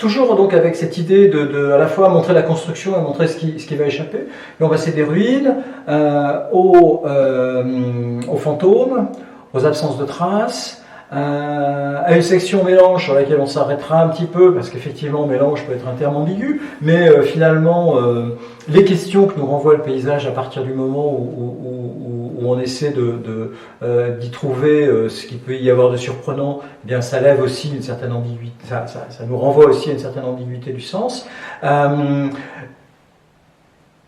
Toujours donc avec cette idée de à la fois montrer la construction et montrer ce qui va échapper. Et on va passer des ruines aux fantômes, aux absences de traces, à une section mélange sur laquelle on s'arrêtera un petit peu, parce qu'effectivement mélange peut être un terme ambigu, mais finalement les questions que nous renvoie le paysage à partir du moment où on essaie d'y trouver ce qu'il peut y avoir de surprenant, eh bien ça lève aussi une certaine ambiguïté, ça nous renvoie aussi à une certaine ambiguïté du sens.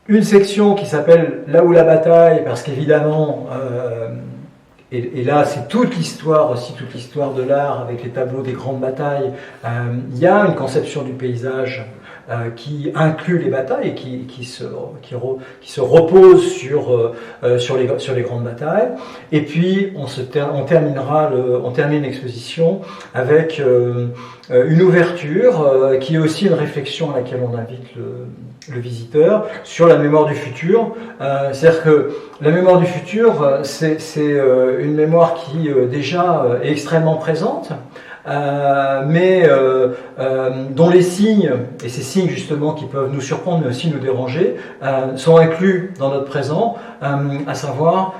Une section qui s'appelle Là où la bataille, parce qu'évidemment et là, c'est toute l'histoire aussi, toute l'histoire de l'art avec les tableaux des grandes batailles. Il y a une conception du paysage qui inclut les batailles et qui se repose sur les grandes batailles. Et puis, on termine l'exposition avec une ouverture qui est aussi une réflexion à laquelle on invite le visiteur sur la mémoire du futur. C'est-à-dire que la mémoire du futur, c'est une mémoire qui déjà est extrêmement présente, mais dont les signes, et ces signes justement qui peuvent nous surprendre mais aussi nous déranger, sont inclus dans notre présent, à savoir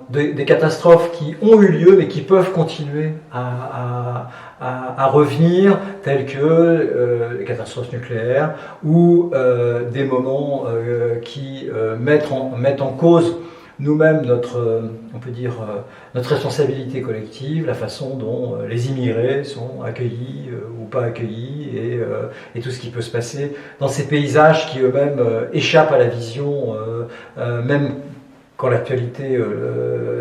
des catastrophes qui ont eu lieu mais qui peuvent continuer à revenir, telles que les catastrophes nucléaires ou des moments qui mettent en cause nous-mêmes on peut dire, notre responsabilité collective, la façon dont les immigrés sont accueillis ou pas accueillis, et tout ce qui peut se passer dans ces paysages qui eux-mêmes échappent à la vision, même quand l'actualité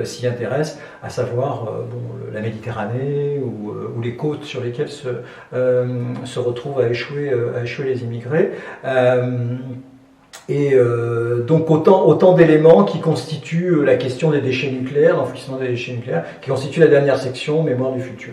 s'y intéresse, à savoir la Méditerranée ou les côtes sur lesquelles se retrouvent à échouer les immigrés. Donc autant d'éléments qui constituent la question des déchets nucléaires, l'enfouissement des déchets nucléaires, qui constitue la dernière section, Mémoire du futur.